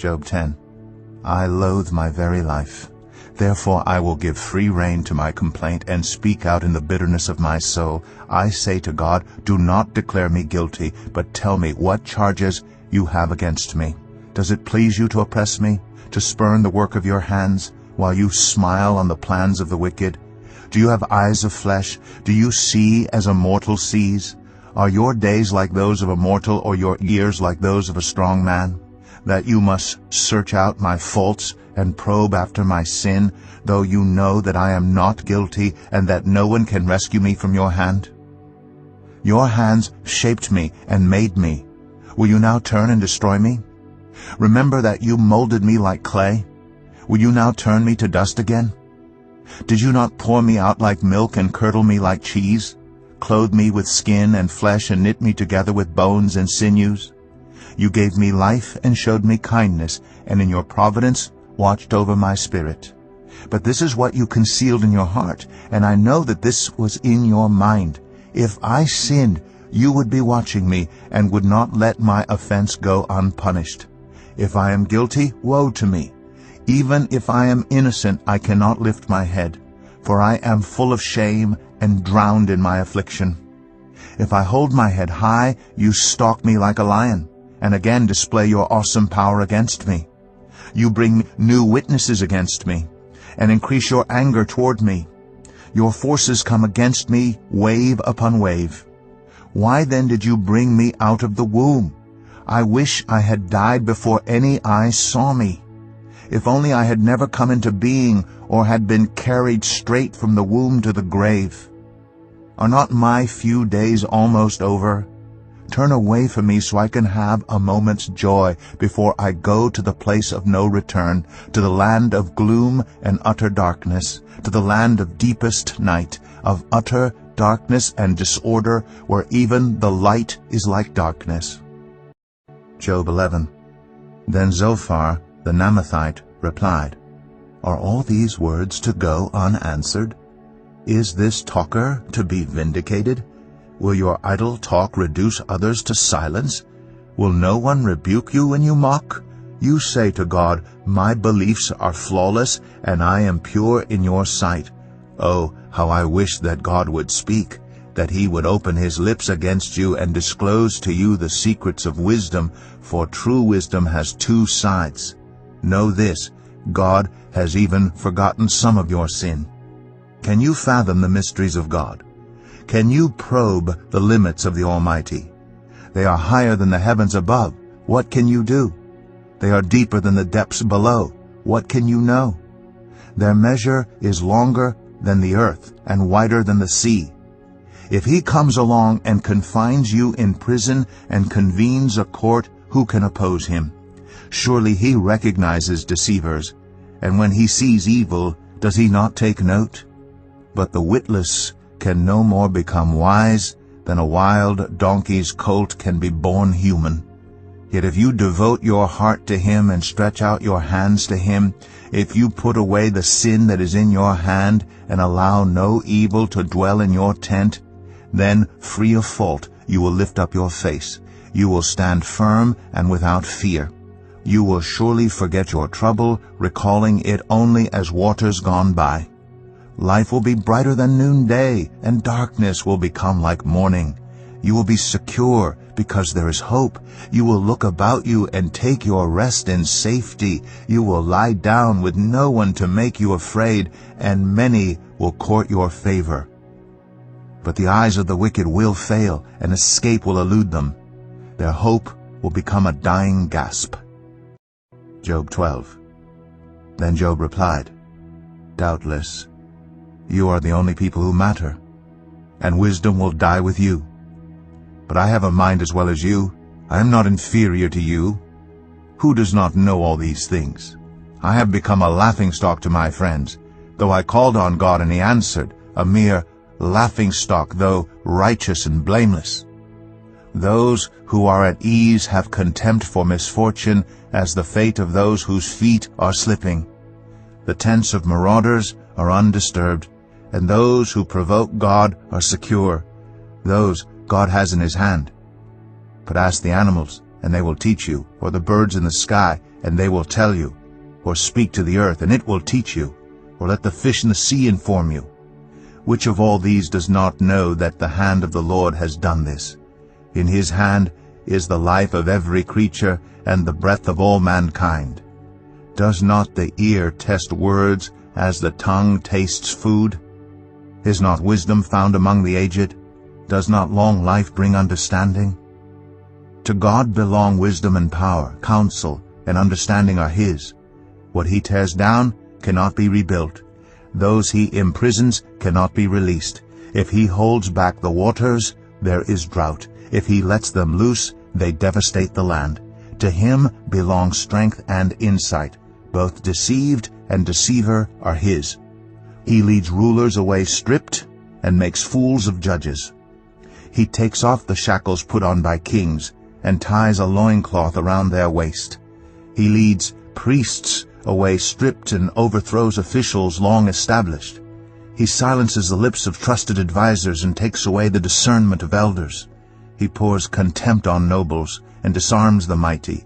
Job 10. I loathe my very life. Therefore I will give free rein to my complaint and speak out in the bitterness of my soul. I say to God, do not declare me guilty, but tell me what charges you have against me. Does it please you to oppress me, to spurn the work of your hands, while you smile on the plans of the wicked? Do you have eyes of flesh? Do you see as a mortal sees? Are your days like those of a mortal, or your years like those of a strong man? That you must search out my faults and probe after my sin, though you know that I am not guilty and that no one can rescue me from your hand? Your hands shaped me and made me. Will you now turn and destroy me? Remember that you molded me like clay. Will you now turn me to dust again? Did you not pour me out like milk and curdle me like cheese, clothe me with skin and flesh and knit me together with bones and sinews? You gave me life and showed me kindness, and in your providence watched over my spirit. But this is what you concealed in your heart, and I know that this was in your mind. If I sinned, you would be watching me, and would not let my offense go unpunished. If I am guilty, woe to me. Even if I am innocent, I cannot lift my head, for I am full of shame and drowned in my affliction. If I hold my head high, you stalk me like a lion, and again display your awesome power against me. You bring new witnesses against me, and increase your anger toward me. Your forces come against me, wave upon wave. Why then did you bring me out of the womb? I wish I had died before any eye saw me. If only I had never come into being, or had been carried straight from the womb to the grave. Are not my few days almost over? Turn away from me so I can have a moment's joy before I go to the place of no return, to the land of gloom and utter darkness, to the land of deepest night, of utter darkness and disorder, where even the light is like darkness. Job 11. Then Zophar the Naamathite replied, Are all these words to go unanswered? Is this talker to be vindicated? Will your idle talk reduce others to silence? Will no one rebuke you when you mock? You say to God, My beliefs are flawless, and I am pure in your sight. Oh, how I wish that God would speak, that he would open his lips against you and disclose to you the secrets of wisdom, for true wisdom has two sides. Know this, God has even forgotten some of your sin. Can you fathom the mysteries of God? Can you probe the limits of the Almighty? They are higher than the heavens above. What can you do? They are deeper than the depths below. What can you know? Their measure is longer than the earth and wider than the sea. If he comes along and confines you in prison and convenes a court, who can oppose him? Surely he recognizes deceivers, and when he sees evil, does he not take note? But the witless can no more become wise than a wild donkey's colt can be born human. Yet if you devote your heart to him and stretch out your hands to him, if you put away the sin that is in your hand and allow no evil to dwell in your tent, then, free of fault, you will lift up your face. You will stand firm and without fear. You will surely forget your trouble, recalling it only as waters gone by. Life will be brighter than noonday, and darkness will become like morning. You will be secure because there is hope. You will look about you and take your rest in safety. You will lie down with no one to make you afraid, and many will court your favor. But the eyes of the wicked will fail, and escape will elude them. Their hope will become a dying gasp. Job 12. Then Job replied, Doubtless, you are the only people who matter, and wisdom will die with you. But I have a mind as well as you. I am not inferior to you. Who does not know all these things? I have become a laughingstock to my friends. Though I called on God and he answered, a mere laughingstock, though righteous and blameless. Those who are at ease have contempt for misfortune, as the fate of those whose feet are slipping. The tents of marauders are undisturbed, and those who provoke God are secure. Those God has in his hand. But ask the animals, and they will teach you, or the birds in the sky, and they will tell you, or speak to the earth, and it will teach you, or let the fish in the sea inform you. Which of all these does not know that the hand of the Lord has done this? In his hand is the life of every creature, and the breath of all mankind. Does not the ear test words as the tongue tastes food? Is not wisdom found among the aged? Does not long life bring understanding? To God belong wisdom and power, counsel and understanding are his. What he tears down cannot be rebuilt. Those he imprisons cannot be released. If he holds back the waters, there is drought. If he lets them loose, they devastate the land. To him belong strength and insight. Both deceived and deceiver are his. He leads rulers away stripped and makes fools of judges. He takes off the shackles put on by kings and ties a loincloth around their waist. He leads priests away stripped and overthrows officials long established. He silences the lips of trusted advisers and takes away the discernment of elders. He pours contempt on nobles and disarms the mighty.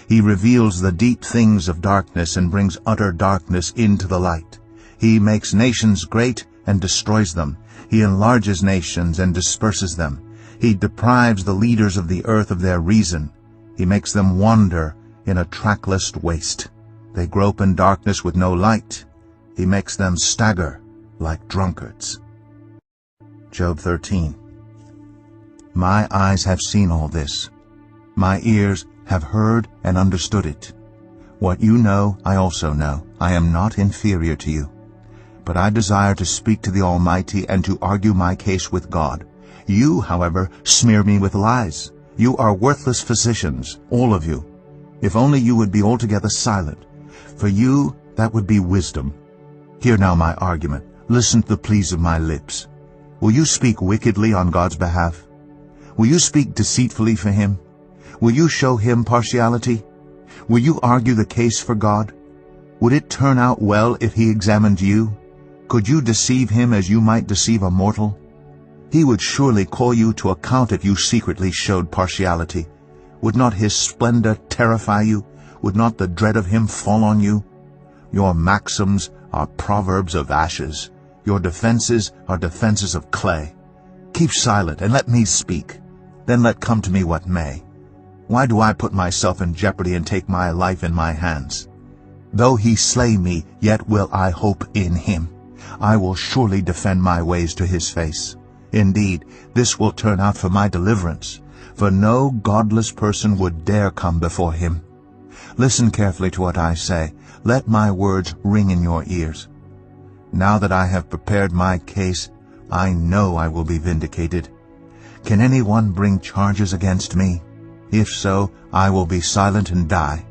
He reveals the deep things of darkness and brings utter darkness into the light. He makes nations great and destroys them. He enlarges nations and disperses them. He deprives the leaders of the earth of their reason. He makes them wander in a trackless waste. They grope in darkness with no light. He makes them stagger like drunkards. Job 13. My eyes have seen all this. My ears have heard and understood it. What you know, I also know. I am not inferior to you. But I desire to speak to the Almighty and to argue my case with God. You, however, smear me with lies. You are worthless physicians, all of you. If only you would be altogether silent. For you, that would be wisdom. Hear now my argument. Listen to the pleas of my lips. Will you speak wickedly on God's behalf? Will you speak deceitfully for him? Will you show him partiality? Will you argue the case for God? Would it turn out well if he examined you? Could you deceive him as you might deceive a mortal? He would surely call you to account if you secretly showed partiality. Would not his splendor terrify you? Would not the dread of him fall on you? Your maxims are proverbs of ashes. Your defenses are defenses of clay. Keep silent and let me speak. Then let come to me what may. Why do I put myself in jeopardy and take my life in my hands? Though he slay me, yet will I hope in him. I will surely defend my ways to his face. Indeed, this will turn out for my deliverance, for no godless person would dare come before him. Listen carefully to what I say. Let my words ring in your ears. Now that I have prepared my case, I know I will be vindicated. Can anyone bring charges against me? If so, I will be silent and die.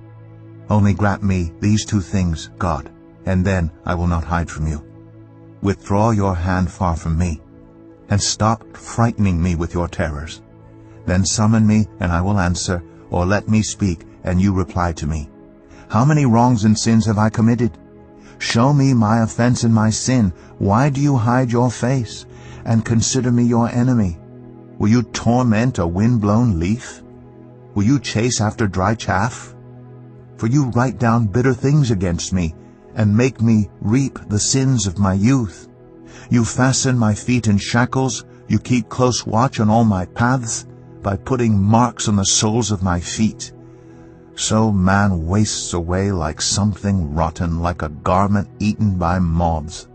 Only grant me these two things, God, and then I will not hide from you. Withdraw your hand far from me, and stop frightening me with your terrors. Then summon me, and I will answer, or let me speak, and you reply to me. How many wrongs and sins have I committed? Show me my offense and my sin. Why do you hide your face, and consider me your enemy? Will you torment a wind-blown leaf? Will you chase after dry chaff? For you write down bitter things against me, and make me reap the sins of my youth. You fasten my feet in shackles. You keep close watch on all my paths, by putting marks on the soles of my feet. So man wastes away like something rotten, like a garment eaten by moths.